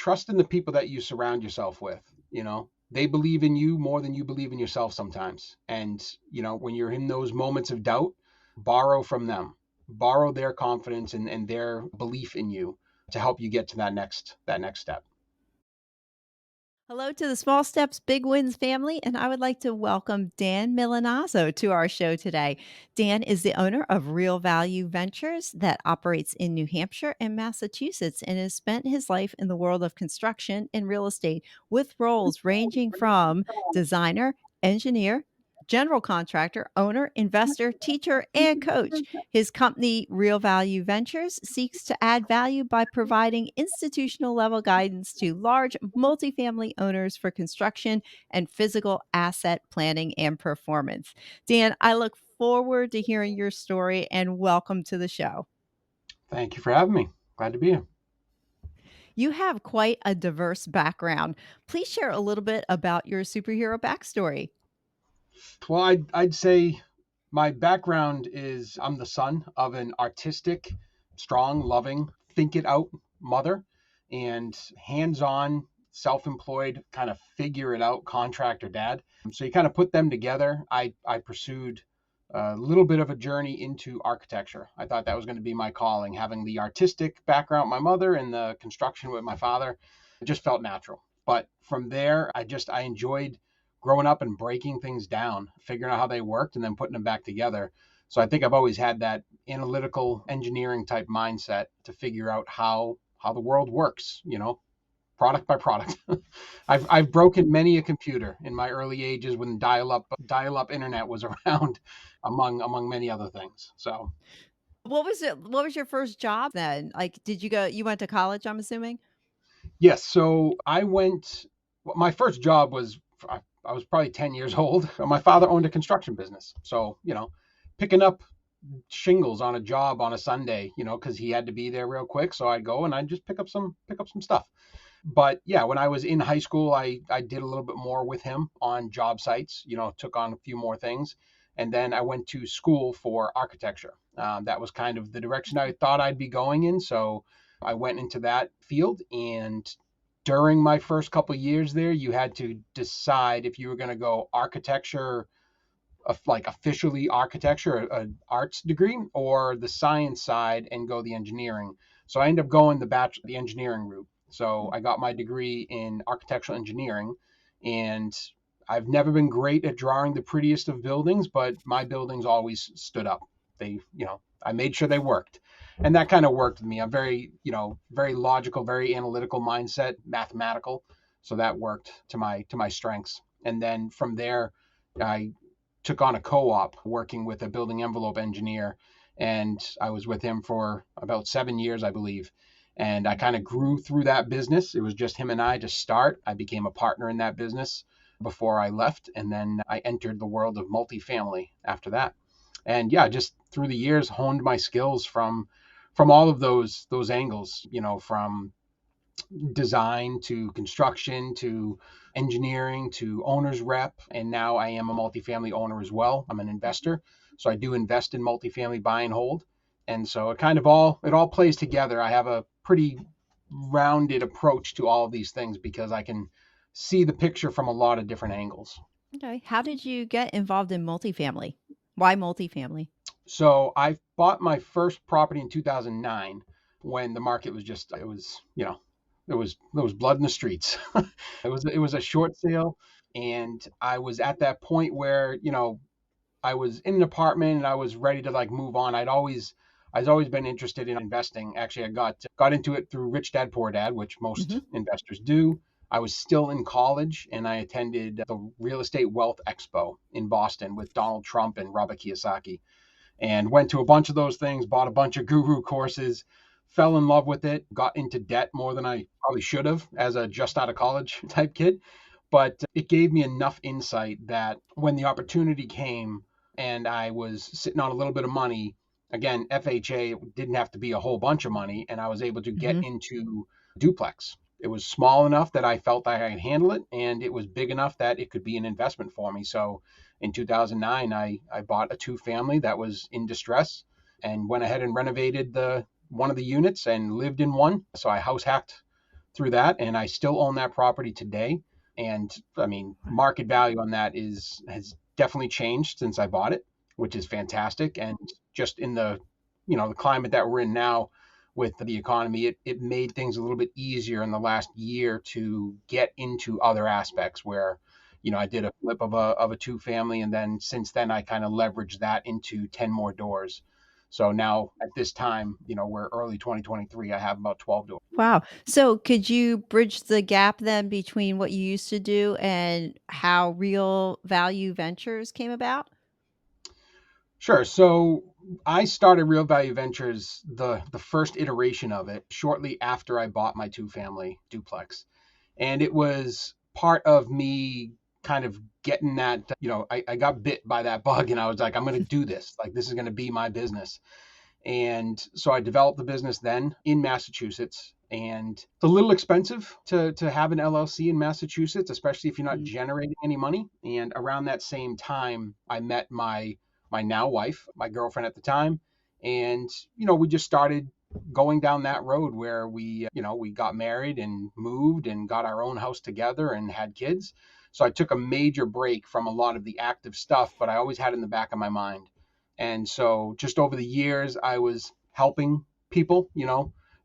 trust in the people that you surround yourself with. They believe in you more than you believe in yourself sometimes. And, when you're in those moments of doubt, borrow from them, borrow their confidence and their belief in you to help you get to that next step. Hello to the Small Steps, Big Wins family, and I would like to welcome Dan Milinazzo to our show today. Dan is the owner of Real Value Ventures that operates in New Hampshire and Massachusetts and has spent his life in the world of construction and real estate with roles ranging from designer, engineer, general contractor, owner, investor, teacher, and coach. His company, Real Value Ventures, seeks to add value by providing institutional level guidance to large multifamily owners for construction and physical asset planning and performance. Dan, I look forward to hearing your story and welcome to the show. Thank you for having me. Glad to be here. You have quite a diverse background. Please share a little bit about your superhero backstory. Well, I'd say my background is I'm the son of an artistic, strong, loving, think it out mother and hands on, self employed, kind of figure it out contractor dad. So you kind of put them together. I pursued a little bit of a journey into architecture. I thought that was going to be my calling, having the artistic background, my mother, and the construction with my father. It just felt natural. But from there, I enjoyed growing up and breaking things down, figuring out how they worked, and then putting them back together. So I think I've always had that analytical engineering type mindset to figure out how the world works, product by product. I've broken many a computer in my early ages when dial up internet was around, among many other things. So What was your first job then? Like you went to college, I'm assuming? yes, so my first job was I was probably 10 years old. My father owned a construction business, so picking up shingles on a job on a Sunday, because he had to be there real quick. So I'd go and I'd just pick up some stuff. But yeah, when I was in high school, I did a little bit more with him on job sites, took on a few more things. And then I went to school for architecture. That was kind of the direction I thought I'd be going in. So I went into that field. And during my first couple of years there, you had to decide if you were going to go architecture, like officially architecture, an arts degree, or the science side and go the engineering. So I ended up going the engineering route. So I got my degree in architectural engineering, and I've never been great at drawing the prettiest of buildings, but my buildings always stood up. I made sure they worked. And that kind of worked with me. I'm very logical, very analytical mindset, mathematical. So that worked to my strengths. And then from there, I took on a co-op working with a building envelope engineer, and I was with him for about 7 years, I believe. And I kind of grew through that business. It was just him and I to start. I became a partner in that business before I left, and then I entered the world of multifamily after that. And yeah, just through the years honed my skills from all of those angles, from design to construction to engineering to owner's rep. And now I am a multifamily owner as well. I'm an investor. So I do invest in multifamily buy and hold. And so it all plays together. I have a pretty rounded approach to all of these things because I can see the picture from a lot of different angles. Okay. How did you get involved in multifamily? Why multifamily? So I bought my first property in 2009 when the market was just it was there was blood in the streets. It was a short sale, and I was at that point where I was in an apartment and I was ready to like move on. I've always been interested in investing. Actually, I got into it through Rich Dad Poor Dad, which most Hmm. investors do. I was still in college and I attended the Real Estate Wealth Expo in Boston with Donald Trump and Robert Kiyosaki, and went to a bunch of those things, bought a bunch of guru courses, fell in love with it, got into debt more than I probably should have as a just out of college type kid. But it gave me enough insight that when the opportunity came and I was sitting on a little bit of money, again, FHA didn't have to be a whole bunch of money, and I was able to get Hmm. into duplex. It was small enough that I felt like I could handle it, and it was big enough that it could be an investment for me. So in 2009, I bought a two family that was in distress and went ahead and renovated the one of the units and lived in one. So I house hacked through that, and I still own that property today. And I mean, market value on that is has definitely changed since I bought it, which is fantastic. And just in the the climate that we're in now with the economy, it made things a little bit easier in the last year to get into other aspects where I did a flip of a two family, and then since then I kind of leveraged that into 10 more doors. So now at this time, we're early 2023, I have about 12 doors. Wow. So could you bridge the gap then between what you used to do and how Real Value Ventures came about? Sure. So I started Real Value Ventures, the first iteration of it, shortly after I bought my two family duplex. And it was part of me kind of getting that, I got bit by that bug, and I was like, I'm going to do this. Like, this is going to be my business. And so I developed the business then in Massachusetts. And it's a little expensive to have an LLC in Massachusetts, especially if you're not Mm. generating any money. And around that same time, I met my now wife, my girlfriend at the time. And, we just started going down that road where we got married and moved and got our own house together and had kids. So I took a major break from a lot of the active stuff, but I always had it in the back of my mind. And so just over the years, I was helping people,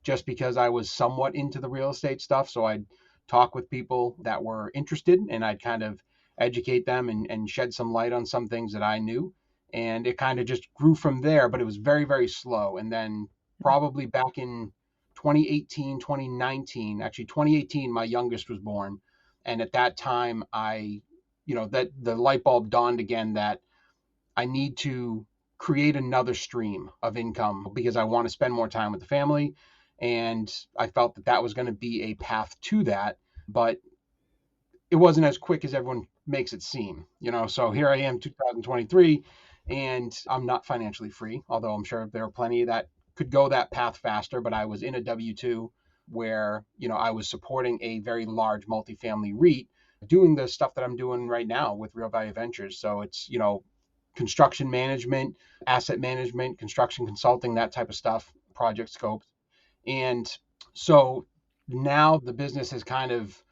just because I was somewhat into the real estate stuff. So I'd talk with people that were interested, and I'd kind of educate them and shed some light on some things that I knew. And it kind of just grew from there, but it was very, very slow. And then probably back in 2018, 2019, actually 2018, my youngest was born. And at that time, that the light bulb dawned again that I need to create another stream of income because I want to spend more time with the family. And I felt that that was going to be a path to that, but it wasn't as quick as everyone makes it seem. So here I am, 2023, and I'm not financially free, although I'm sure there are plenty that could go that path faster. But I was in a W-2 where, I was supporting a very large multifamily REIT doing the stuff that I'm doing right now with Real Value Ventures. So it's, construction management, asset management, construction consulting, that type of stuff, project scopes. And so now the business has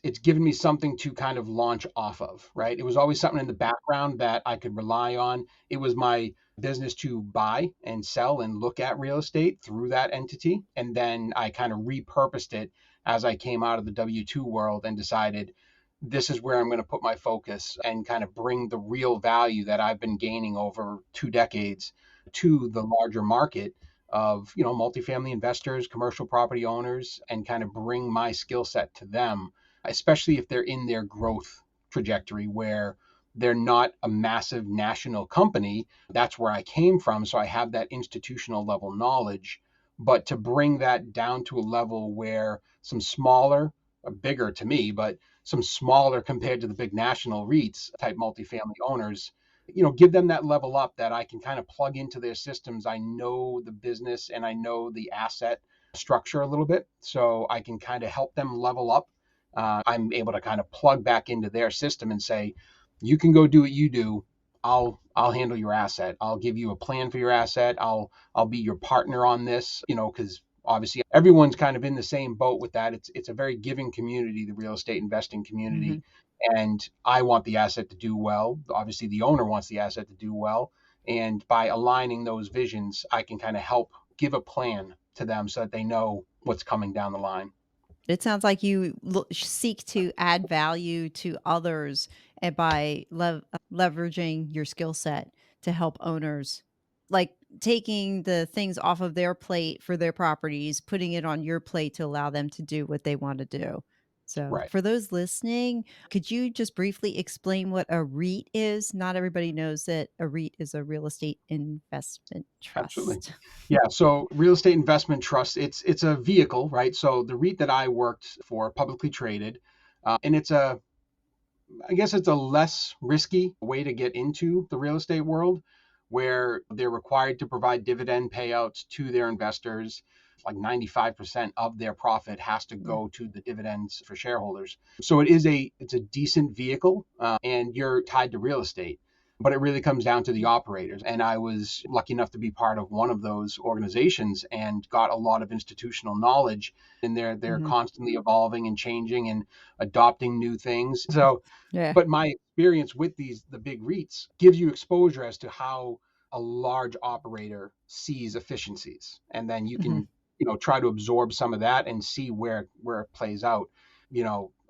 it's given me something to kind of launch off of, right? It was always something in the background that I could rely on. It was my business to buy and sell and look at real estate through that entity. And then I kind of repurposed it as I came out of the W-2 world and decided this is where I'm going to put my focus and kind of bring the real value that I've been gaining over 2 decades to the larger market of multifamily investors, commercial property owners, and kind of bring my skill set to them, especially if they're in their growth trajectory where they're not a massive national company. That's where I came from, so I have that institutional level knowledge. But to bring that down to a level where some smaller, bigger to me, but some smaller compared to the big national REITs type multifamily owners, give them that level up that I can kind of plug into their systems. I know the business and I know the asset structure a little bit, so I can kind of help them level up. I'm able to kind of plug back into their system and say, you can go do what you do. I'll handle your asset. I'll give you a plan for your asset. I'll be your partner on this, because obviously everyone's kind of in the same boat with that. It's a very giving community, the real estate investing Mhm. community. And I want the asset to do well. Obviously, the owner wants the asset to do well. And by aligning those visions, I can kind of help give a plan to them so that they know what's coming down the line. It sounds like you seek to add value to others and by leveraging your skill set to help owners, like taking the things off of their plate for their properties, putting it on your plate to allow them to do what they want to do. So, Right. for those listening, could you just briefly explain what a REIT is? Not everybody knows that a REIT is a real estate investment Absolutely. trust. Yeah. So real estate investment trust, it's a vehicle, right? So the REIT that I worked for, publicly traded, and I guess it's a less risky way to get into the real estate world where they're required to provide dividend payouts to their investors. Like 95% of their profit has to Yeah. go to the dividends for shareholders. So it's a decent vehicle, and you're tied to real estate. but it really comes down to the operators. And I was lucky enough to be part of one of those organizations and got a lot of institutional knowledge. And they're Mhm. constantly evolving and changing and adopting new things. So, Yeah. but my experience with the big REITs gives you exposure as to how a large operator sees efficiencies, and then you Mhm. can try to absorb some of that and see where it plays out.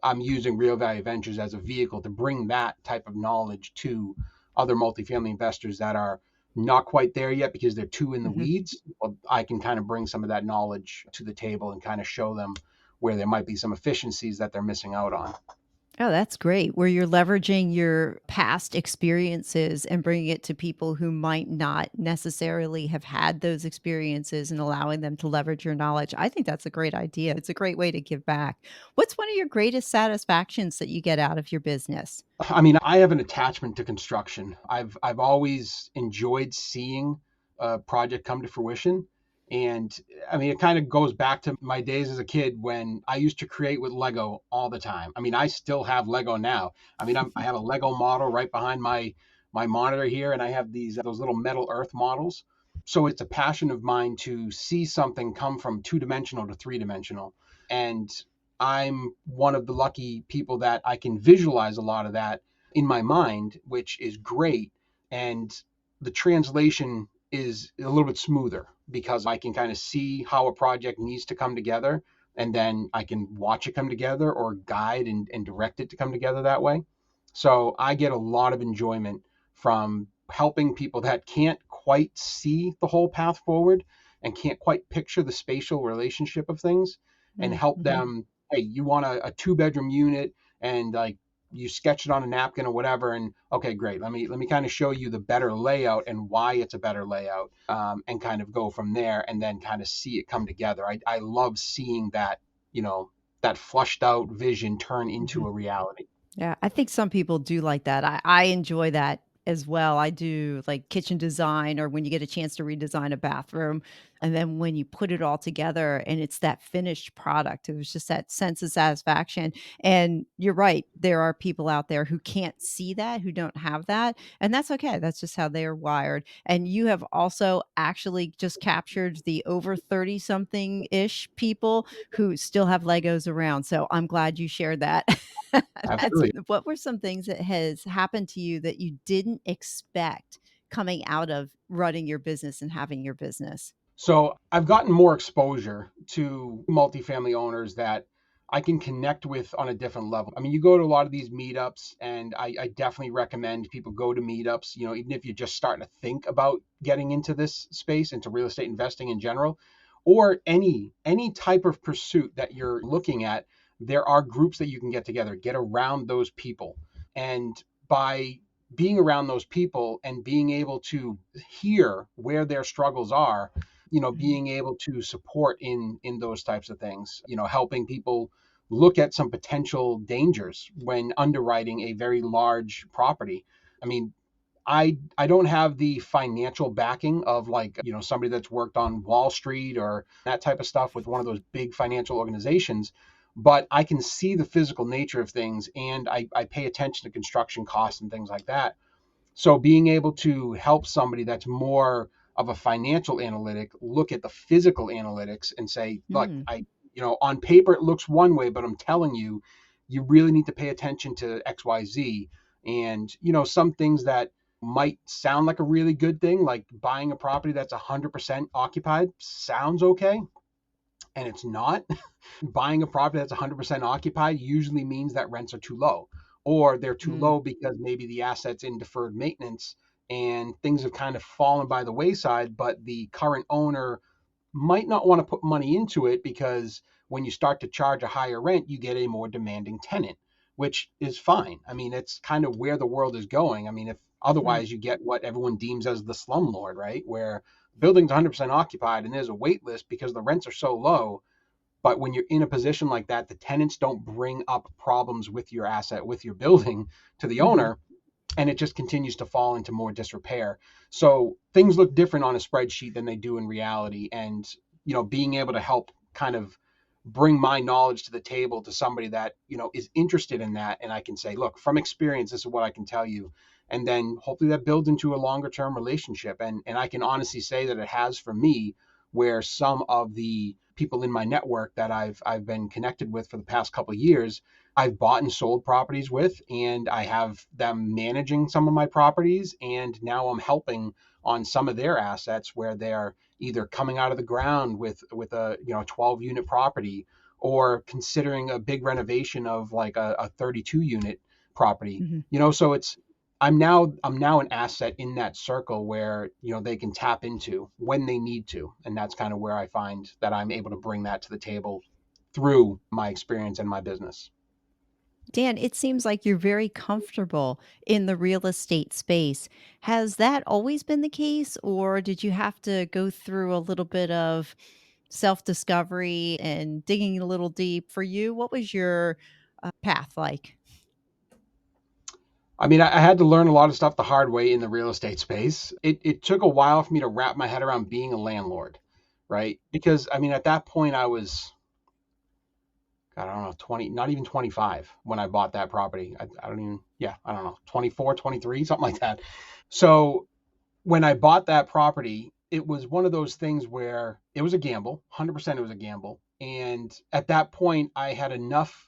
I'm using Real Value Ventures as a vehicle to bring that type of knowledge to other multifamily investors that are not quite there yet because they're too in the Mhm. weeds. Well, I can kind of bring some of that knowledge to the table and kind of show them where there might be some efficiencies that they're missing out on. Oh, that's great. Where you're leveraging your past experiences and bringing it to people who might not necessarily have had those experiences and allowing them to leverage your knowledge. I think that's a great idea. It's a great way to give back. What's one of your greatest satisfactions that you get out of your business? I mean, I have an attachment to construction. I've always enjoyed seeing a project come to fruition. And I mean, it kind of goes back to my days as a kid when I used to create with Lego all the time. I mean, I still have Lego now. I mean, I have a Lego model right behind my monitor here, and I have those little metal Earth models. So it's a passion of mine to see something come from two-dimensional to three-dimensional. And I'm one of the lucky people that I can visualize a lot of that in my mind, which is great. And the translation is a little bit smoother because I can kind of see how a project needs to come together, and then I can watch it come together or guide and direct it to come together that way. So I get a lot of enjoyment from helping people that can't quite see the whole path forward and can't quite picture the spatial relationship of things, and help Mm-hmm. them. Hey, you want a two-bedroom unit, and like you sketch it on a napkin or whatever, and okay, great, let me kind of show you the better layout and why it's a better layout, and kind of go from there, and then kind of see it come together. I love seeing that, that flushed out vision turn Mm-hmm. into a reality. Yeah, I think some people do like that. I enjoy that as well. I do like kitchen design or when you get a chance to redesign a bathroom. And then when you put it all together and it's that finished product, it was just that sense of satisfaction. And you're right. There are people out there who can't see that, who don't have that. And that's okay. That's just how they're wired. And you have also actually just captured the over 30 something ish people who still have Legos around. So I'm glad you shared that. That's Absolutely. what were some things that has happened to you that you didn't expect coming out of running your business and having your business? So I've gotten more exposure to multifamily owners that I can connect with on a different level. I mean, you go to a lot of these meetups, and I definitely recommend people go to meetups, even if you're just starting to think about getting into this space, into real estate investing in general, or any type of pursuit that you're looking at, there are groups that you can get together, get around those people. And by being around those people and being able to hear where their struggles are, Mhm, being able to support in those types of things, helping people look at some potential dangers when underwriting a very large property. I mean, I don't have the financial backing of, like, somebody that's worked on Wall Street or that type of stuff with one of those big financial organizations, but I can see the physical nature of things, and I pay attention to construction costs and things like that. So being able to help somebody that's more of a financial analytic look at the physical analytics and say, look, mm, on paper it looks one way, but I'm telling you, you really need to pay attention to XYZ. And, some things that might sound like a really good thing, like buying a property that's 100% occupied, sounds okay, and it's not. Buying a property that's 100% occupied usually means that rents are too low, or they're too mm, low because maybe the asset's in deferred maintenance and things have kind of fallen by the wayside, but the current owner might not want to put money into it because when you start to charge a higher rent, you get a more demanding tenant, which is fine. I mean, it's kind of where the world is going. I mean, if mm, otherwise you get what everyone deems as the slumlord, right? Where the building's 100% occupied and there's a wait list because the rents are so low. But when you're in a position like that, the tenants don't bring up problems with your asset, with your building, to the mhm. owner, and it just continues to fall into more disrepair. So things look different on a spreadsheet than they do in reality. And, being able to help kind of bring my knowledge to the table to somebody that, is interested in that. And I can say, look, from experience, this is what I can tell you. And then hopefully that builds into a longer term relationship. And I can honestly say that it has for me, where some of the people in my network that I've been connected with for the past couple of years, I've bought and sold properties with, and I have them managing some of my properties. And now I'm helping on some of their assets where they're either coming out of the ground with a 12 unit property, or considering a big renovation of like a 32 unit property. Mhm. So it's I'm now an asset in that circle where they can tap into when they need to, and that's kind of where I find that I'm able to bring that to the table through my experience and my business. Dan, it seems like you're very comfortable in the real estate space. Has that always been the case, or did you have to go through a little bit of self discovery and digging a little deep? For you, what was your path like? I mean, I had to learn a lot of stuff the hard way in the real estate space. It took a while for me to wrap my head around being a landlord, right? Because I mean, at that point, I was, God, I don't know, 20, not even 25 when I bought that property. I don't even, yeah, I don't know, 24, 23, something like that. So when I bought that property, it was one of those things where it was a gamble. 100% it was a gamble. And at that point, I had enough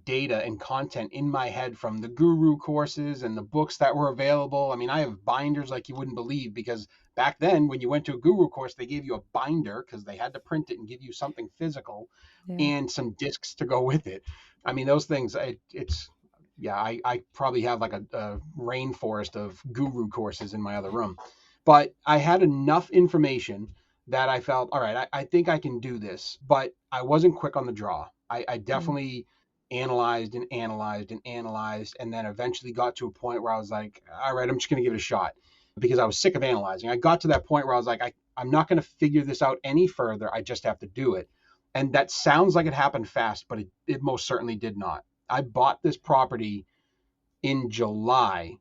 data and content in my head from the guru courses and the books that were available. I mean, I have binders like you wouldn't believe, because back then when you went to a guru course, they gave you a binder because they had to print it and give you something physical Yeah. and some discs to go with it. I mean, those things, it's, yeah, I probably have like a rainforest of guru courses in my other room. But I had enough information that I felt, all right, I think I can do this. But I wasn't quick on the draw. I Mm. definitely analyzed and analyzed and analyzed, and then eventually got to a point where I was like, all right, I'm just going to give it a shot, because I was sick of analyzing. I got to that point where I was like, I'm not going to figure this out any further. I just have to do it. And that sounds like it happened fast, but it most certainly did not. I bought this property in July,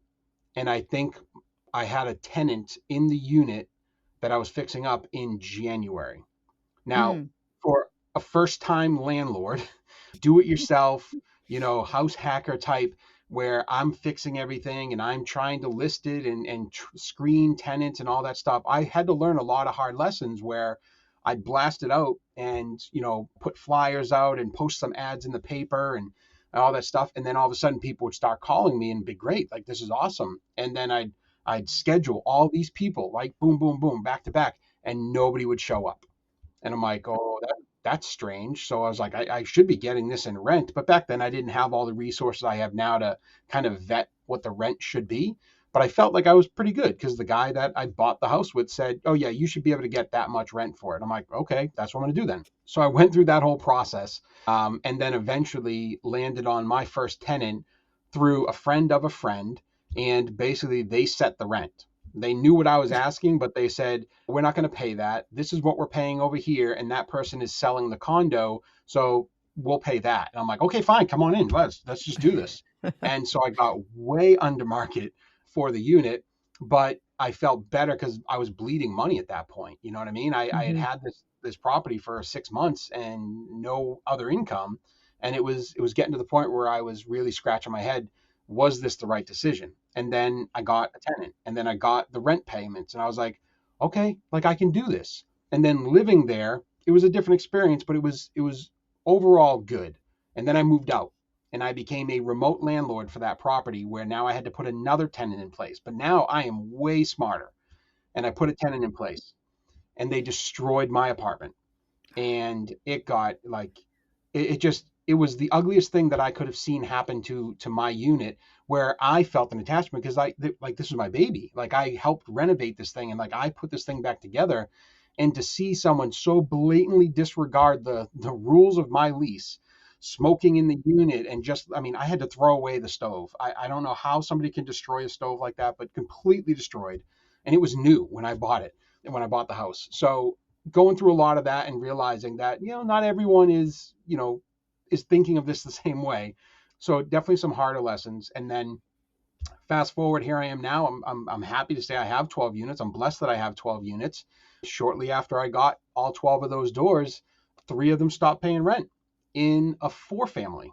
and I think I had a tenant in the unit that I was fixing up in January. Now, Mm. for a first time landlord, do it yourself, house hacker type, where I'm fixing everything and I'm trying to list it and screen tenants and all that stuff, I had to learn a lot of hard lessons where I'd blast it out and, put flyers out and post some ads in the paper and all that stuff. And then all of a sudden people would start calling me and be great, like, this is awesome. And then I'd schedule all these people, like boom, boom, boom, back to back, and nobody would show up. And I'm like, oh, that's strange. So I was like, I should be getting this in rent. But back then I didn't have all the resources I have now to kind of vet what the rent should be. But I felt like I was pretty good because the guy that I bought the house with said, oh, yeah, you should be able to get that much rent for it. I'm like, okay, that's what I'm going to do then. So I went through that whole process, and then eventually landed on my first tenant through a friend of a friend. And basically, they set the rent. They knew what I was asking, but they said, we're not going to pay that. This is what we're paying over here. And that person is selling the condo. So we'll pay that. And I'm like, okay, fine. Come on in. Let's just do this. And so I got way under market for the unit, but I felt better because I was bleeding money at that point. You know what I mean? I had Mhm. had this property for 6 months and no other income. And it was getting to the point where I was really scratching my head. Was this the right decision? And then I got a tenant, and then I got the rent payments, and I was like, okay, like, I can do this. And then living there, it was a different experience, but it was overall good. And then I moved out and I became a remote landlord for that property, where now I had to put another tenant in place. But now I am way smarter, and I put a tenant in place, and they destroyed my apartment. And it got like, it was the ugliest thing that I could have seen happen to my unit, where I felt an attachment because like, this was my baby. Like, I helped renovate this thing, and like, I put this thing back together. And to see someone so blatantly disregard the rules of my lease, smoking in the unit, and just, I mean, I had to throw away the stove. I don't know how somebody can destroy a stove like that, but completely destroyed. And it was new when I bought it, when I bought the house. So going through a lot of that and realizing that, not everyone is thinking of this the same way. So definitely some harder lessons. And then fast forward, here I am now. I'm happy to say I have 12 units. I'm blessed that I have 12 units. Shortly after I got all 12 of those doors, three of them stopped paying rent in a four family.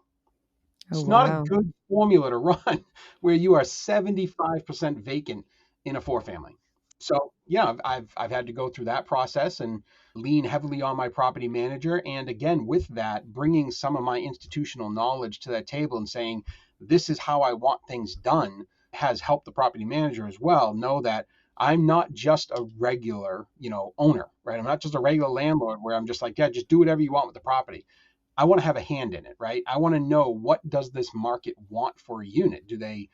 Oh, It's not a wow. good formula to run where you are 75% vacant in a four family. So yeah, I've had to go through that process and lean heavily on my property manager. And again, with that, bringing some of my institutional knowledge to that table and saying, this is how I want things done has helped the property manager as well know that I'm not just a regular, owner, right? I'm not just a regular landlord where I'm just like, yeah, just do whatever you want with the property. I want to have a hand in it, right? I want to know, what does this market want for a unit? Do they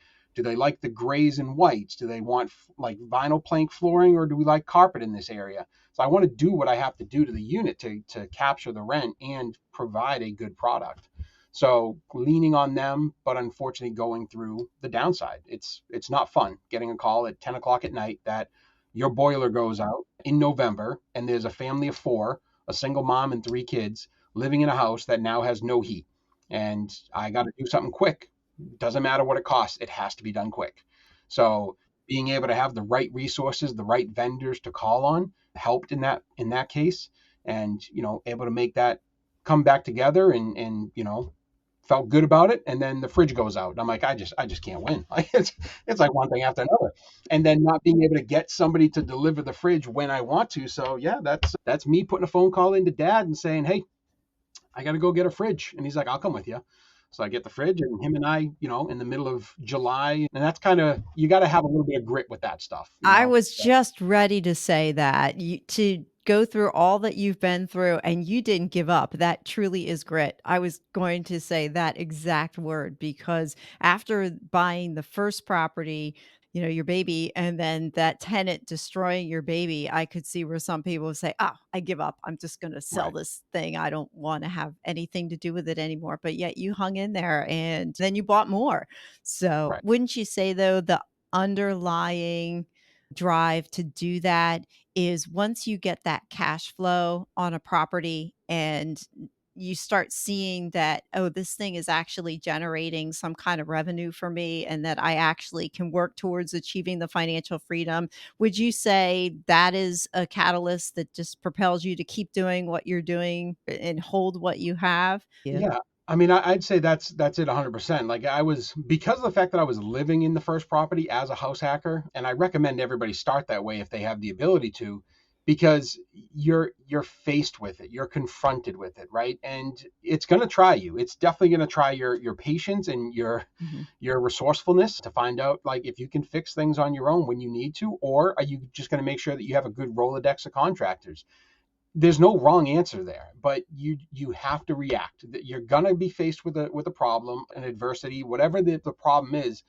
like the grays and whites? Do they want like vinyl plank flooring, or do we like carpet in this area? So I want to do what I have to do to the unit to capture the rent and provide a good product. So leaning on them, but unfortunately going through the downside. It's not fun getting a call at 10 o'clock at night that your boiler goes out in November and there's a family of four, a single mom and three kids living in a house that now has no heat. And I got to do something quick. Doesn't matter what it costs, it has to be done quick. So being able to have the right resources, the right vendors to call on helped in that case. And able to make that come back together and felt good about it. And then the fridge goes out. And I'm like, I just can't win. Like it's like one thing after another. And then not being able to get somebody to deliver the fridge when I want to. So yeah, that's me putting a phone call into dad and saying, hey, I got to go get a fridge. And he's like, I'll come with you. So I get the fridge, and him and I, in the middle of July. And that's kind of, you got to have a little bit of grit with that stuff, I was just ready to say that. To go through all that you've been through and you didn't give up, that truly is grit. I was going to say that exact word because after buying the first property, your baby, and then that tenant destroying your baby, I could see where some people would say, "Oh, I give up. I'm just going to sell Right, this thing. I don't want to have anything to do with it anymore." But yet you hung in there and then you bought more. So, right. wouldn't you say though the underlying drive to do that is once you get that cash flow on a property and you start seeing that, oh, this thing is actually generating some kind of revenue for me and that I actually can work towards achieving the financial freedom. Would you say that is a catalyst that just propels you to keep doing what you're doing and hold what you have? Yeah. Yeah. I mean, I'd say that's it 100%. Like I was, because of the fact that I was living in the first property as a house hacker, and I recommend everybody start that way if they have the ability to, because you're faced with it, you're confronted with it, right? And it's going to try you. It's definitely going to try your patience and Mhm. your resourcefulness to find out like if you can fix things on your own when you need to, or are you just going to make sure that you have a good Rolodex of contractors. There's no wrong answer there, but you have to react. You're gonna be faced with a problem, an adversity, whatever the problem is.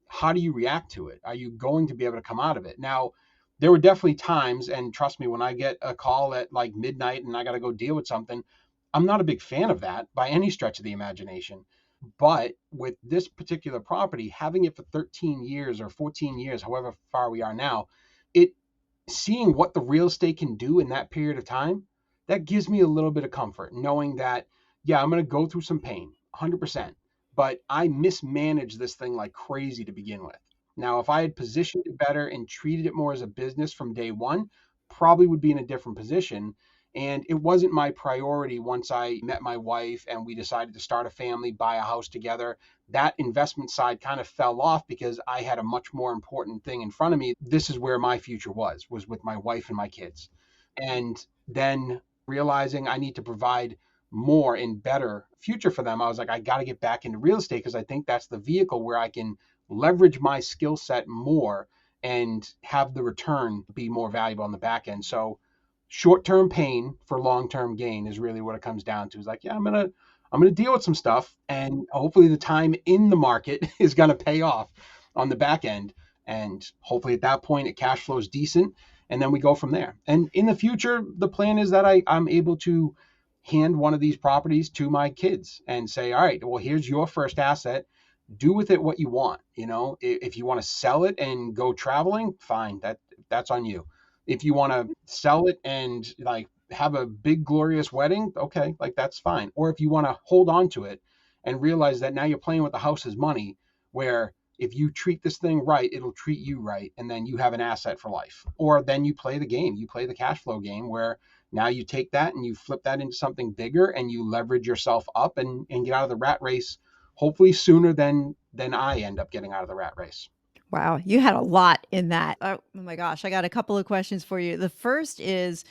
How do you react to it? Are you going to be able to come out of it? Now, there were definitely times, and trust me, when I get a call at like midnight and I got to go deal with something, I'm not a big fan of that by any stretch of the imagination. But with this particular property, having it for 13 years or 14 years, however far we are now, it seeing what the real estate can do in that period of time, that gives me a little bit of comfort knowing that, yeah, I'm going to go through some pain, 100%, but I mismanaged this thing like crazy to begin with. Now, if I had positioned it better and treated it more as a business from day one, probably would be in a different position. And it wasn't my priority once I met my wife and we decided to start a family, buy a house together. That investment side kind of fell off because I had a much more important thing in front of me. This is where my future was with my wife and my kids. And then realizing I need to provide more and better future for them, I was like, I got to get back into real estate because I think that's the vehicle where I can leverage my skill set more and have the return be more valuable on the back end. So short-term pain for long-term gain is really what it comes down to. Is like, yeah, I'm gonna deal with some stuff, and hopefully the time in the market is gonna pay off on the back end, and hopefully at that point it cash flows decent, and then we go from there. And in the future, the plan is that I'm able to hand one of these properties to my kids and say, all right, well, here's your first asset. Do with it what you want. If you want to sell it and go traveling, fine. That's on you. If you want to sell it and like have a big glorious wedding, okay, like that's fine. Or if you want to hold on to it and realize that now you're playing with the house's money, where if you treat this thing right, it'll treat you right, and then you have an asset for life. Or then you play the game, you play the cash flow game, where now you take that and you flip that into something bigger and you leverage yourself up and get out of the rat race, hopefully sooner than I end up getting out of the rat race. Wow, you had a lot in that. Oh my gosh, I got a couple of questions for you. The first is,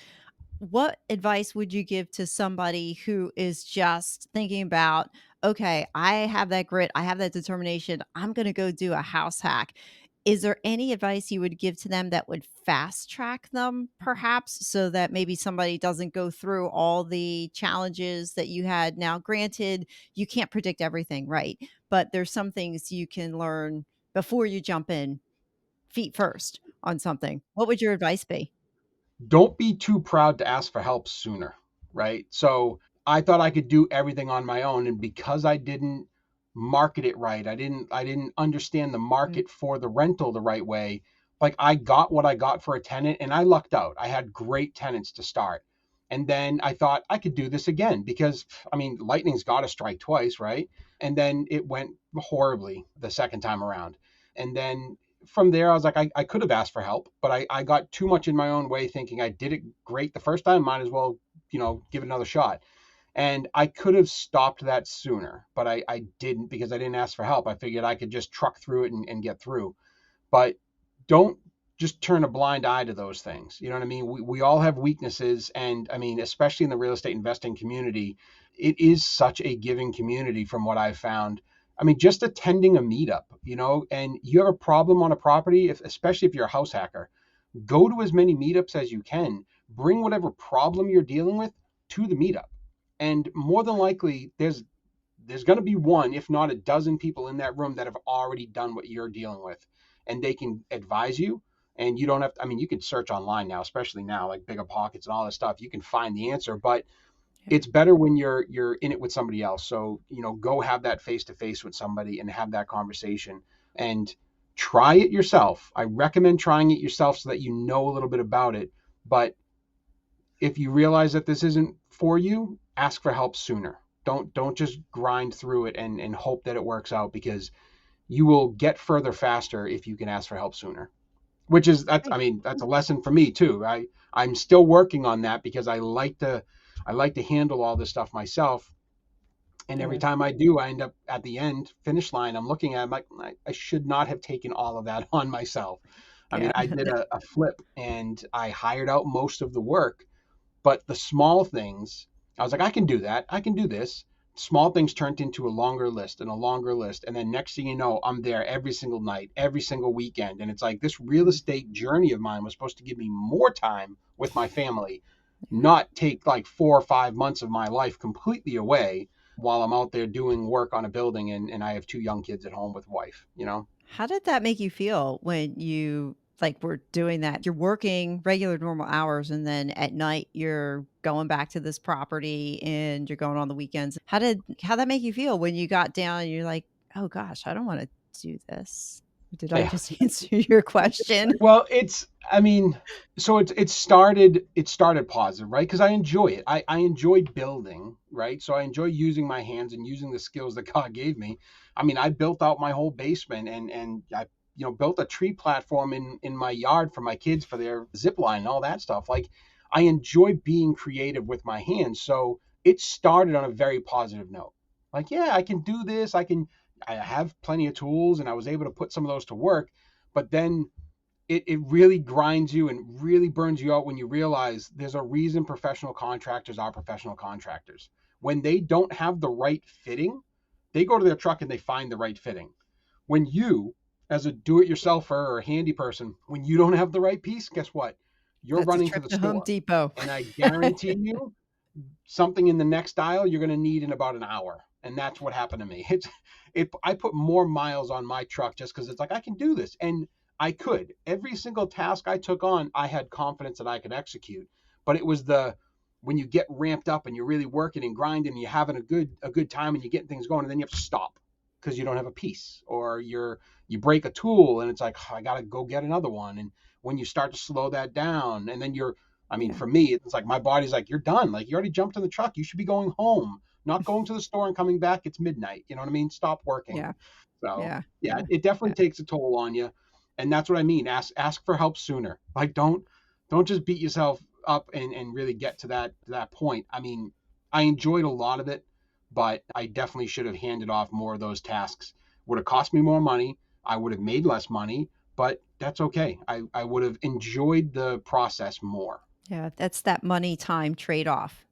what advice would you give to somebody who is just thinking about, okay, I have that grit, I have that determination, I'm going to go do a house hack? Is there any advice you would give to them that would fast track them, perhaps, so that maybe somebody doesn't go through all the challenges that you had? Now, granted, you can't predict everything, right? But there's some things you can learn before you jump in feet first on something. What would your advice be? Don't be too proud to ask for help sooner, right? So I thought I could do everything on my own, and because I didn't market it right, I didn't understand the Mm, market for the rental the right way. Like I got what I got for a tenant and I lucked out. I had great tenants to start. And then I thought I could do this again because I mean, lightning's got to strike twice, right? And then it went horribly the second time around. And then from there, I was like, I could have asked for help, but I got too much in my own way thinking I did it great the first time, might as well, give it another shot. And I could have stopped that sooner, but I didn't because I didn't ask for help. I figured I could just truck through it and get through. But don't just turn a blind eye to those things. You know what I mean? We all have weaknesses. And I mean, especially in the real estate investing community, it is such a giving community from what I've found. I mean, just attending a meetup, and you have a problem on a property, especially if you're a house hacker, go to as many meetups as you can. Bring whatever problem you're dealing with to the meetup. And more than likely, there's going to be one, if not a dozen people in that room that have already done what you're dealing with, and they can advise you. And you don't have to, I mean, you can search online now, especially now, like Bigger Pockets and all this stuff. You can find the answer, but yeah. it's better when you're in it with somebody else. So, go have that face to face with somebody and have that conversation and try it yourself. I recommend trying it yourself so that you know a little bit about it. But if you realize that this isn't for you, ask for help sooner. Don't just grind through it and hope that it works out, because you will get further faster if you can ask for help sooner. Which is that's I Right. mean, that's a lesson for me too. I'm still working on that because I like to handle all this stuff myself. And every Yeah. time I do, I end up at the end finish line. I'm looking at it, I'm like, I should not have taken all of that on myself. I mean, Yeah. I did a flip and I hired out most of the work, but the small things, I was like, I can do that. I can do this. Small things turned into a longer list and a longer list. And then next thing you know, I'm there every single night, every single weekend. And it's like this real Mm, estate journey of mine was supposed to give me more time with my family, not take like 4 or 5 months of my life completely away while I'm out there doing work on a building, and I have two young kids at home with wife. how did that make you feel when you, like, were doing that? You're working regular normal hours, and then at night, you're going back to this property, and you're going on the weekends. How'd that make you feel when you got down and you're like, "Oh gosh, I don't wanna do this." Did I Yeah. just answer your question? Well, I mean, so it started positive, right? Because I enjoy it. I enjoy building, right? So I enjoy using my hands and using the skills that God gave me. I mean, I built out my whole basement, and I built a tree platform in my yard for my kids for their zip line and all that stuff. Like I enjoy being creative with my hands. So it started on a very positive note. Like, yeah, I can do this. I have plenty of tools, and I was able to put some of those to work. But then it really grinds you and really burns you out when you realize there's a reason professional contractors are professional contractors. When they don't have the right fitting, they go to their truck and they find the right fitting. When you, as a do-it-yourselfer or a handy person, when you don't have the right piece, guess what? You're That's a running to trip the to Home store. Depot. And I guarantee you, something in the next aisle you're going to need in about an hour. And that's what happened to me. I put more miles on my truck just because it's like I can do this. And I could. Every single task I took on, I had confidence that I could execute. But it was when you get ramped up and you're really working and grinding and you're having a good time and you're getting things going, and then you have to stop because you don't have a piece, or you break a tool and it's like, oh, I gotta go get another one. And when you start to slow that down, and then I mean, Yeah, for me, it's like my body's like, you're done. Like you already jumped in the truck. You should be going home, not going to the store and coming back. It's midnight. You know what I mean? Stop working. yeah, So yeah, yeah, yeah, it definitely yeah. takes a toll on you, and that's what I mean. Ask for help sooner. Like don't just beat yourself up and really get to that point. I mean, I enjoyed a lot of it, but I definitely should have handed off more of those tasks. Would have cost me more money. I would have made less money, but that's okay. I would have enjoyed the process more. Yeah, that's that money time trade-off.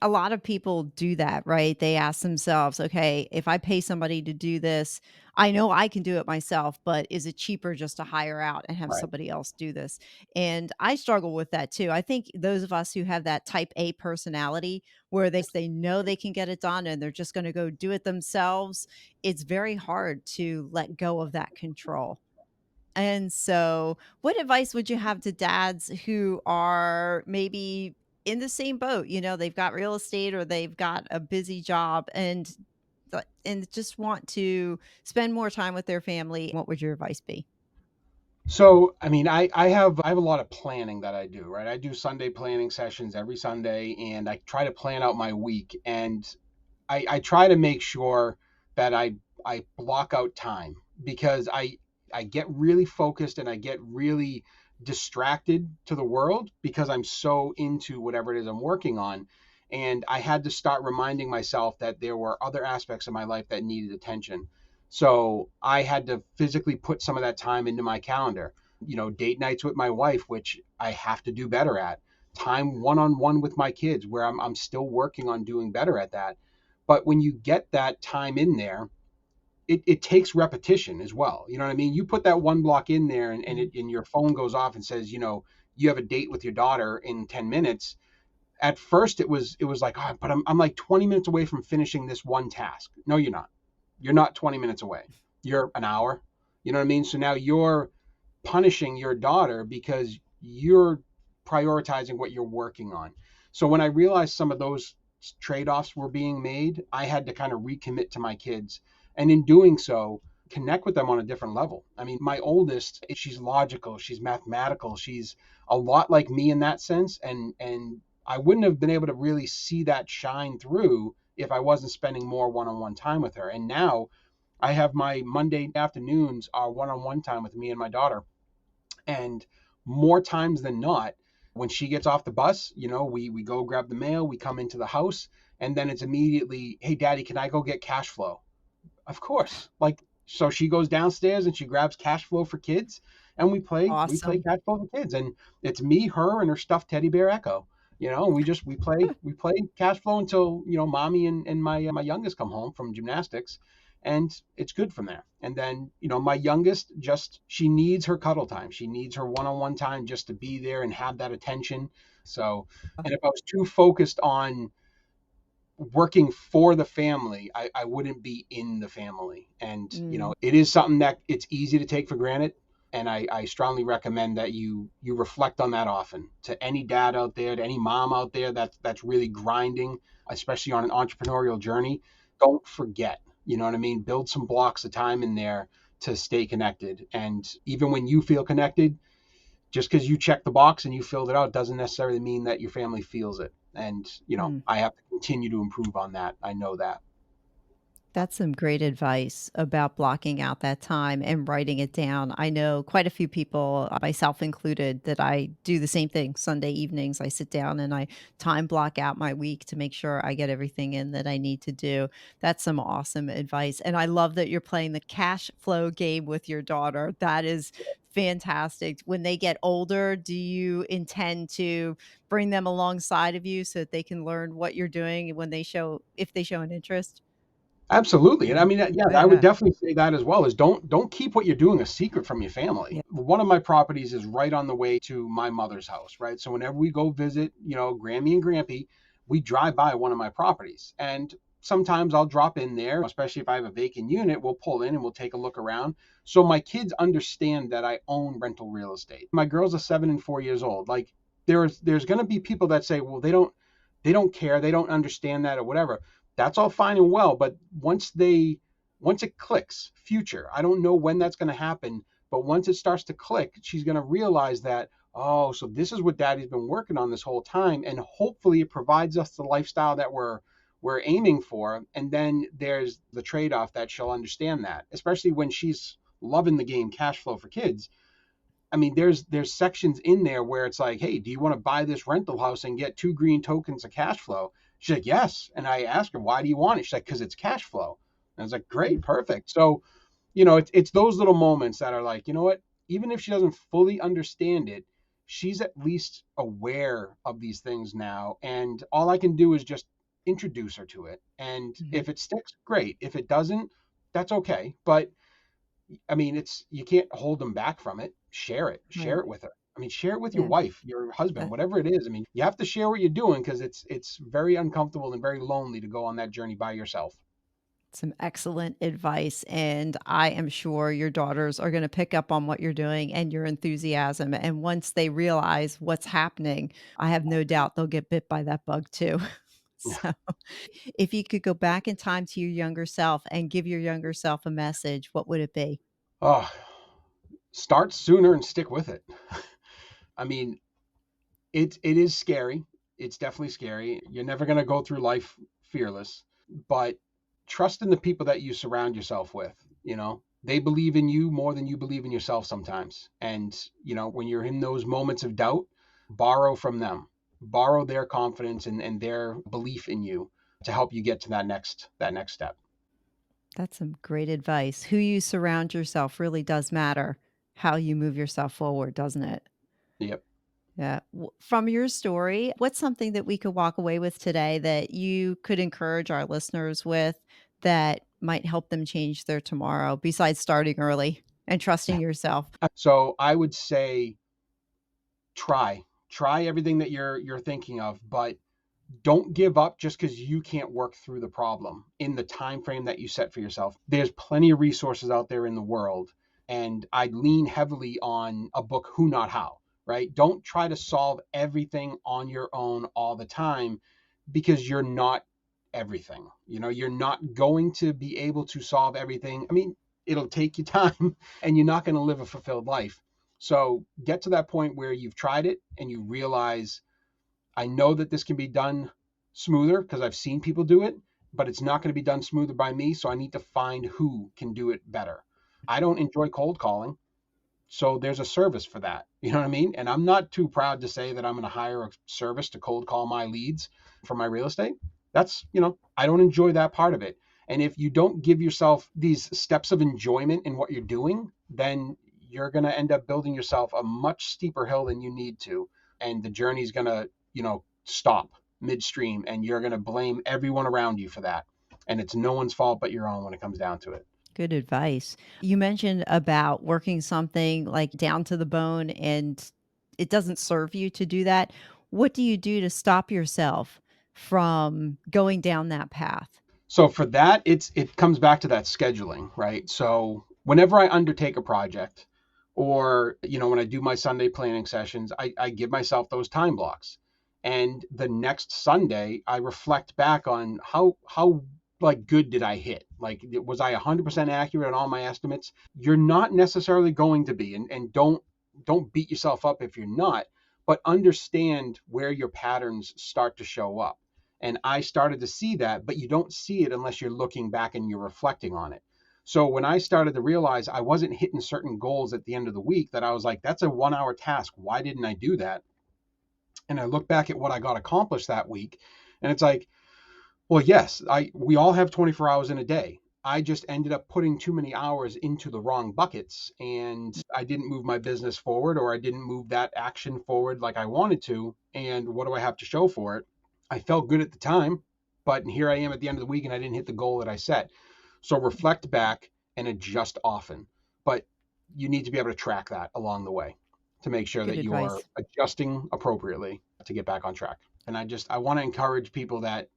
A lot of people do that, right? They ask themselves, okay, if I pay somebody to do this, I know I can do it myself, but is it cheaper just to hire out and have Right. somebody else do this? And I struggle with that too. I think those of us who have that type A personality where they know they can get it done and they're just going to go do it themselves, it's very hard to let go of that control. And so, what advice would you have to dads who are maybe in the same boat? They've got real estate or they've got a busy job and just want to spend more time with their family. What would your advice be? So, I mean, I have a lot of planning that I do, right? I do Sunday planning sessions every Sunday, and I try to plan out my week. And I try to make sure that I block out time because I get really focused and I get really distracted to the world because I'm so into whatever it is I'm working on. And I had to start reminding myself that there were other aspects of my life that needed attention. So I had to physically put some of that time into my calendar. Date nights with my wife, which I have to do better at. Time one on one with my kids, where I'm still working on doing better at that. But when you get that time in there, it takes repetition as well. You know what I mean? You put that one block in there and your phone goes off and says, you have a date with your daughter in 10 minutes. At first it was like, oh, but I'm like 20 minutes away from finishing this one task. No, you're not. You're not 20 minutes away. You're an hour. You know what I mean? So now you're punishing your daughter because you're prioritizing what you're working on. So when I realized some of those trade-offs were being made, I had to kind of recommit to my kids. And in doing so, connect with them on a different level. I mean, my oldest, she's logical, she's mathematical, she's a lot like me in that sense. And I wouldn't have been able to really see that shine through if I wasn't spending more one-on-one time with her. And now I have my Monday afternoons are one-on-one time with me and my daughter. And more times than not, when she gets off the bus, we go grab the mail, we come into the house, and then it's immediately, hey, daddy, can I go get cash flow? Of course. Like, so she goes downstairs and she grabs cash flow for kids, and we play Awesome. cash flow for kids, and it's me, her, and her stuffed teddy bear Echo. And we play cash flow until mommy and my youngest come home from gymnastics, and it's good from there. And then my youngest, just she needs her cuddle time, she needs her one-on-one time just to be there and have that attention. So, and if I was too focused on working for the family, I wouldn't be in the family. And, Mm. it is something that it's easy to take for granted. And I strongly recommend that you reflect on that often. To any dad out there, to any mom out there that's really grinding, especially on an entrepreneurial journey, don't forget, you know what I mean? Build some blocks of time in there to stay connected. And even when you feel connected, just because you check the box and you filled it out doesn't necessarily mean that your family feels it. And, Mm. I have to continue to improve on that. I know that. That's some great advice about blocking out that time and writing it down. I know quite a few people, myself included, that I do the same thing. Sunday evenings, I sit down and I time block out my week to make sure I get everything in that I need to do. That's some awesome advice. And I love that you're playing the cash flow game with your daughter. That is fantastic. When they get older, do you intend to bring them alongside of you so that they can learn what you're doing when if they show an interest? Absolutely. And I mean, yeah, I would Yeah. definitely say that as well, is don't keep what you're doing a secret from your family. Yeah. One of my properties is right on the way to my mother's house, right? So whenever we go visit, Grammy and Grampy, we drive by one of my properties. And sometimes I'll drop in there, especially if I have a vacant unit, we'll pull in and we'll take a look around. So my kids understand that I own rental real estate. My girls are 7 and 4 years old. Like there's gonna be people that say, well, they don't care, they don't understand that or whatever. That's all fine and well, but once it clicks, future, I don't know when that's going to happen, but once it starts to click, she's going to realize that, oh, so this is what daddy's been working on this whole time, and hopefully it provides us the lifestyle that we're aiming for. And then there's the trade-off that she'll understand that, especially when she's loving the game cash flow for kids. I mean, there's sections in there where it's like, hey, do you want to buy this rental house and get 2 green tokens of cash flow? She's like, yes. And I asked her, why do you want it? She's like, because it's cash flow. And I was like, great, perfect. So, it's those little moments that are like, you know what? Even if she doesn't fully understand it, she's at least aware of these things now. And all I can do is just introduce her to it. And Mhm. if it sticks, great. If it doesn't, that's okay. But I mean, you can't hold them back from it. Share Right. it with her. I mean, share it with your Yeah. wife, your husband, That whatever it is. I mean, you have to share what you're doing because it's very uncomfortable and very lonely to go on that journey by yourself. some excellent advice, and I am sure your daughters are gonna pick up on what you're doing and your enthusiasm, and once they realize what's happening, I have no doubt they'll get bit by that bug too. So, if you could go back in time to your younger self and give your younger self a message, what would it be? Oh, start sooner and stick with it. I mean, it is scary. It's definitely scary. You're never gonna go through life fearless, but trust in the people that you surround yourself with. They believe in you more than you believe in yourself sometimes. And when you're in those moments of doubt, borrow from them, borrow their confidence and their belief in you to help you get to that next step. That's some great advice. Who you surround yourself really does matter how you move yourself forward, doesn't it? Yep. Yeah. From your story, what's something that we could walk away with today that you could encourage our listeners with that might help them change their tomorrow besides starting early and trusting yourself? So I would say try everything that you're thinking of, but don't give up just because you can't work through the problem in the time frame that you set for yourself. There's plenty of resources out there in the world, and I'd lean heavily on a book, Who Not How. Right? Don't try to solve everything on your own all the time because you're not everything. You're not going to be able to solve everything. I mean, it'll take you time and you're not going to live a fulfilled life. So get to that point where you've tried it and you realize, I know that this can be done smoother because I've seen people do it, but it's not going to be done smoother by me. So I need to find who can do it better. I don't enjoy cold calling. So there's a service for that. You know what I mean? And I'm not too proud to say that I'm going to hire a service to cold call my leads for my real estate. I don't enjoy that part of it. And if you don't give yourself these steps of enjoyment in what you're doing, then you're going to end up building yourself a much steeper hill than you need to. And the journey's going to, stop midstream and you're going to blame everyone around you for that. And it's no one's fault but your own when it comes down to it. Good advice. You mentioned about working something like down to the bone and it doesn't serve you to do that. What do you do to stop yourself from going down that path? So for that, it comes back to that scheduling, right? So whenever I undertake a project, or when I do my Sunday planning sessions, I give myself those time blocks, and the next Sunday I reflect back on how like good did I hit? Like was I 100% accurate on all my estimates? You're not necessarily going to be, and don't beat yourself up if you're not, but understand where your patterns start to show up. And I started to see that, but you don't see it unless you're looking back and you're reflecting on it. So when I started to realize I wasn't hitting certain goals at the end of the week, that I was like, that's a 1 hour task. Why didn't I do that? And I look back at what I got accomplished that week, and it's like, well, yes, we all have 24 hours in a day. I just ended up putting too many hours into the wrong buckets and I didn't move my business forward, or I didn't move that action forward like I wanted to. And what do I have to show for it? I felt good at the time, but here I am at the end of the week and I didn't hit the goal that I set. So reflect back and adjust often. But you need to be able to track that along the way to make sure Good that you're advice. adjusting appropriately to get back on track. And I want to encourage people that,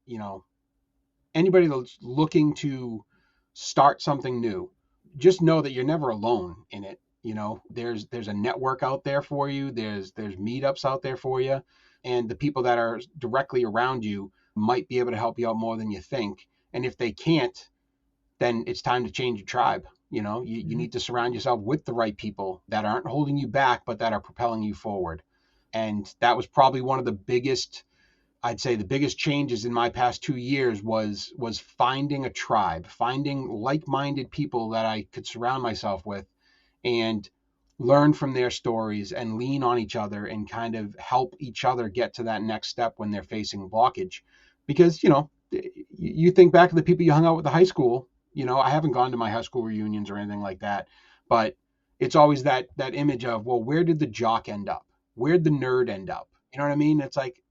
anybody that's looking to start something new, just know that you're never alone in it. There's a network out there for you. There's meetups out there for you, and the people that are directly around you might be able to help you out more than you think. And if they can't, then it's time to change your tribe. You Mhm. need to surround yourself with the right people that aren't holding you back, but that are propelling you forward. And that was probably one of the biggest, I'd say the biggest changes in my past 2 years was finding a tribe, finding like-minded people that I could surround myself with and learn from their stories and lean on each other and kind of help each other get to that next step when they're facing blockage. because, you think back to the people you hung out with in high school. I haven't gone to my high school reunions or anything like that, but it's always that image of, well, where did the jock end up? Where'd the nerd end up? You know what I mean? It's like,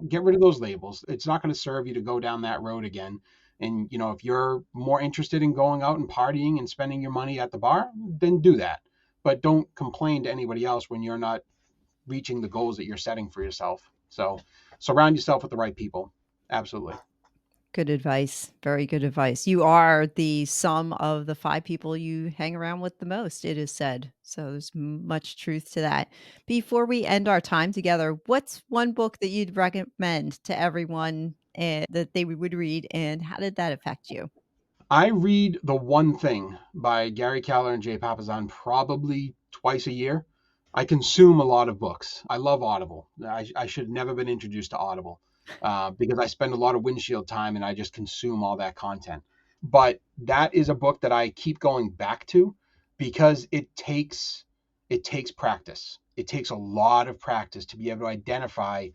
get rid of those labels. It's not going to serve you to go down that road again. And, if you're more interested in going out and partying and spending your money at the bar, then do that. But don't complain to anybody else when you're not reaching the goals that you're setting for yourself. So surround yourself with the right people. Absolutely. Good advice. Very good advice. You are the sum of the 5 people you hang around with the most, it is said. So there's much truth to that. Before we end our time together, what's one book that you'd recommend to everyone that they would read, and how did that affect you? I read The One Thing by Gary Keller and Jay Papasan probably twice a year. I consume a lot of books. I love Audible. I should have never been introduced to Audible because I spend a lot of windshield time and I just consume all that content. But that is a book that I keep going back to because it takes practice. It takes a lot of practice to be able to identify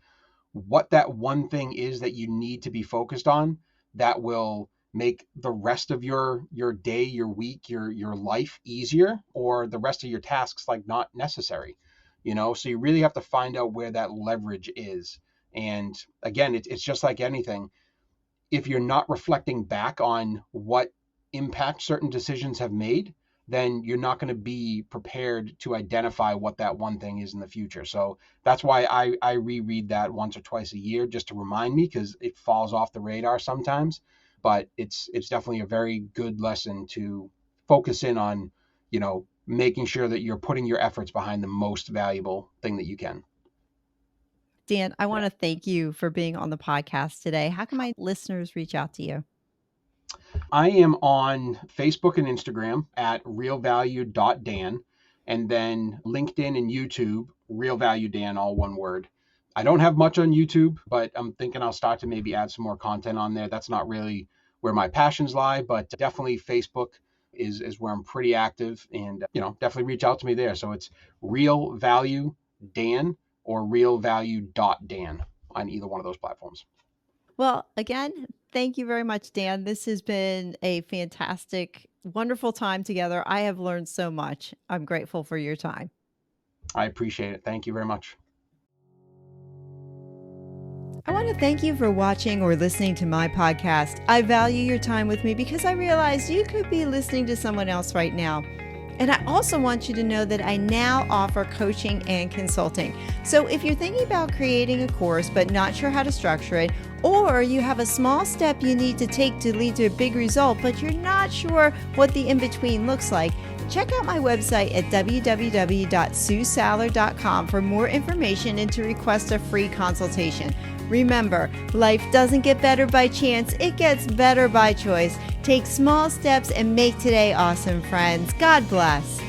what that one thing is that you need to be focused on that will make the rest of your day, your week, your life easier, or the rest of your tasks like not necessary. So you really have to find out where that leverage is. And again, it's just like anything. If you're not reflecting back on what impact certain decisions have made, then you're not going to be prepared to identify what that one thing is in the future. So that's why I reread that once or twice a year just to remind me, because it falls off the radar sometimes. But it's definitely a very good lesson to focus in on, making sure that you're putting your efforts behind the most valuable thing that you can. Dan, I want to thank you for being on the podcast today. How can my listeners reach out to you? I am on Facebook and Instagram at realvalue.dan, and then LinkedIn and YouTube, Real Value Dan, all one word. I don't have much on YouTube, but I'm thinking I'll start to maybe add some more content on there. That's not really where my passions lie, but definitely Facebook is where I'm pretty active, and definitely reach out to me there. So it's Real Value Dan or realvalue.dan on either one of those platforms. Well, again, thank you very much, Dan. This has been a fantastic, wonderful time together. I have learned so much. I'm grateful for your time. I appreciate it. Thank you very much. I want to thank you for watching or listening to my podcast. I value your time with me because I realize you could be listening to someone else right now. And I also want you to know that I now offer coaching and consulting. So if you're thinking about creating a course but not sure how to structure it, or you have a small step you need to take to lead to a big result, but you're not sure what the in-between looks like, check out my website at www.suesaller.com for more information and to request a free consultation. Remember, life doesn't get better by chance, it gets better by choice. Take small steps and make today awesome, friends. God bless.